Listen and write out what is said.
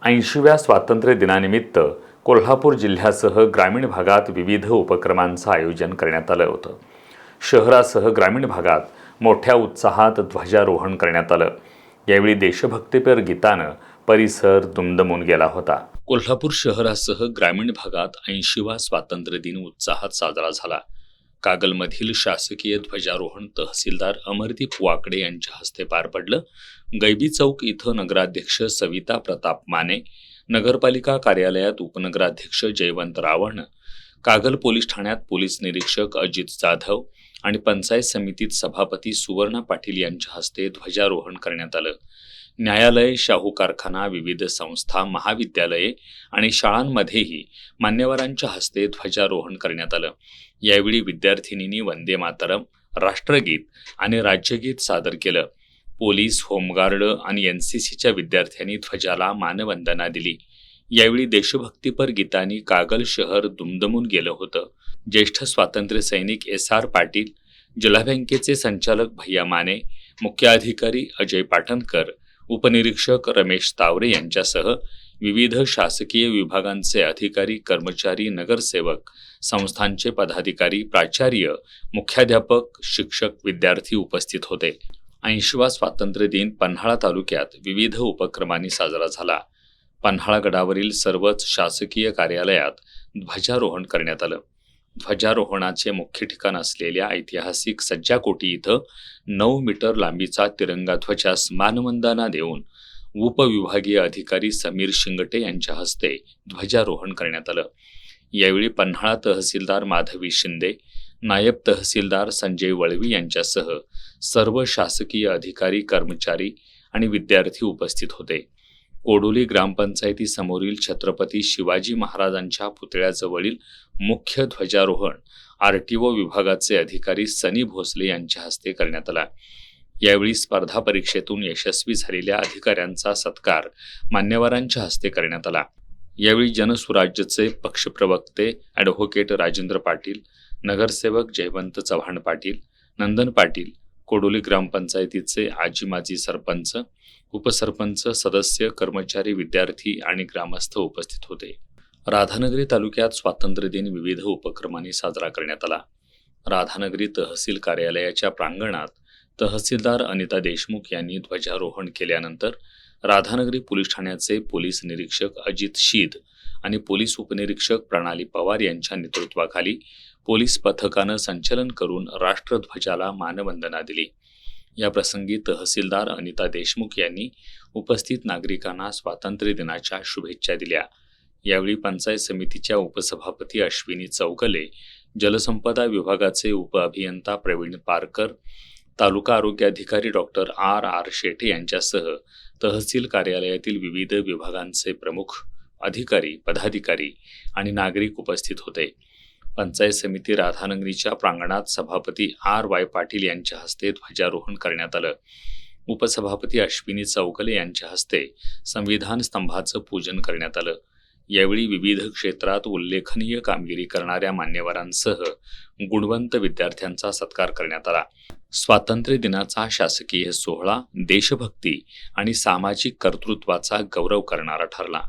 80व्या स्वातंत्र्य दिनानिमित्त कोल्हापूर जिल्ह्यासह ग्रामीण भागात विविध उपक्रमांचं आयोजन करण्यात आलं होतं. शहरासह ग्रामीण भागात मोठ्या उत्साहात ध्वजारोहण करण्यात आलं. यावेळी देशभक्तीपर गीतानं परिसर दुमदमून गेला होता. कोल्हापूर शहरासह ग्रामीण भागात 80वा स्वातंत्र्य दिन उत्साहात साजरा झाला. कागलमधील शासकीय ध्वजारोहण तहसीलदार अमरदीप वाकडे यांच्या हस्ते पार पडलं. गैबी चौक इथं नगराध्यक्ष सविता प्रताप माने, नगरपालिका कार्यालयात उपनगराध्यक्ष जयवंत रावण, कागल पोलीस ठाण्यात पोलीस निरीक्षक अजित जाधव आणि पंचायत समितीत सभापती सुवर्णा पाटील यांच्या हस्ते ध्वजारोहण करण्यात आलं. न्यायालय, शाहू कारखाना, विविध संस्था, महाविद्यालये आणि शाळांमध्येही मान्यवरांच्या हस्ते ध्वजारोहण करण्यात आलं. यावेळी विद्यार्थिनींनी वंदे मातरम, राष्ट्रगीत आणि राज्यगीत सादर केलं. पोलीस, होमगार्ड आणि NCCच्या विद्यार्थ्यांनी ध्वजाला मानवंदना दिली. यावेळी देशभक्तीपर गीतांनी कागल शहर दुमदमून गेलं होतं. ज्येष्ठ स्वातंत्र्य सैनिक SR पाटील, जिल्हा बँकेचे संचालक भैया माने, मुख्य अधिकारी अजय पाटणकर, उपनिरीक्षक रमेश तावरे यांच्यासह विविध शासकीय विभागांचे अधिकारी, कर्मचारी, नगरसेवक, संस्थांचे पदाधिकारी, प्राचार्य, मुख्याध्यापक, शिक्षक, विद्यार्थी उपस्थित होते. 80वा स्वातंत्र्य दिन पन्हाळा तालुक्यात विविध उपक्रमांनी साजरा झाला. पन्हाळा गडावरील सर्वच शासकीय कार्यालयात ध्वजारोहण करण्यात आलं. ध्वजारोहणाचे मुख्य ठिकाण असलेल्या ऐतिहासिक सज्जाकोटी इथं 9 मीटर लांबीचा तिरंगा ध्वजास मानवंदना देऊन उपविभागीय अधिकारी समीर शिंगटे यांच्या हस्ते ध्वजारोहण करण्यात आलं. यावेळी पन्हाळा तहसीलदार माधवी शिंदे, नायब तहसीलदार संजय वळवी यांच्यासह सर्व शासकीय अधिकारी, कर्मचारी आणि विद्यार्थी उपस्थित होते. कोडोली ग्रामपंचायतीसमोरील छत्रपती शिवाजी महाराजांच्या पुतळ्याजवळील मुख्य ध्वजारोहण RTO विभागाचे अधिकारी सनी भोसले यांच्या हस्ते करण्यात आला. यावेळी स्पर्धा परीक्षेतून यशस्वी झालेल्या अधिकाऱ्यांचा सत्कार मान्यवरांच्या हस्ते करण्यात आला. यावेळी जनसुराज्यचे पक्षप्रवक्ते ॲडव्होकेट राजेंद्र पाटील, नगरसेवक जयवंत चव्हाण पाटील, नंदन पाटील, कोडोली ग्रामपंचायतीचे आजी माजी सरपंच, उपसरपंच, सदस्य, कर्मचारी, विद्यार्थी आणि ग्रामस्थ उपस्थित होते. राधानगरी तालुक्यात स्वातंत्र्य दिन विविध उपक्रमांनी साजरा करण्यात आला. राधानगरी तहसील कार्यालयाच्या प्रांगणात तहसीलदार अनिता देशमुख यांनी ध्वजारोहण केल्यानंतर राधानगरी पोलीस ठाण्याचे पोलीस निरीक्षक अजित शीद आणि पोलीस उपनिरीक्षक प्रणाली पवार यांच्या नेतृत्वाखाली पोलीस पथकानं संचलन करून राष्ट्रध्वजाला मानवंदना दिली. या प्रसंगी तहसीलदार अनिता देशमुख यांनी उपस्थित नागरिकांना स्वातंत्र्य दिनाच्या शुभेच्छा दिल्या. यावेळी पंचायत समितीच्या उपसभापती अश्विनी चौगले, जलसंपदा विभागाचे उपअभियंता प्रवीण पारकर, तालुका आरोग्य अधिकारी डॉक्टर R शेटे यांच्यासह तहसील कार्यालयातील विविध विभागांचे प्रमुख, अधिकारी, पदाधिकारी आणि नागरिक उपस्थित होते. पंचायत समिती राधानगरीच्या प्रांगणात सभापती RY पाटील यांच्या हस्ते ध्वजारोहण करण्यात आलं. उपसभापती अश्विनी चौगले यांच्या हस्ते संविधान स्तंभाचं पूजन करण्यात आलं. यावेळी विविध क्षेत्रात उल्लेखनीय कामगिरी करणाऱ्या मान्यवरांसह गुणवंत विद्यार्थ्यांचा सत्कार करण्यात आला. स्वातंत्र्य दिनाचा शासकीय सोहळा देशभक्ती आणि सामाजिक कर्तृत्वाचा गौरव करणारा ठरला.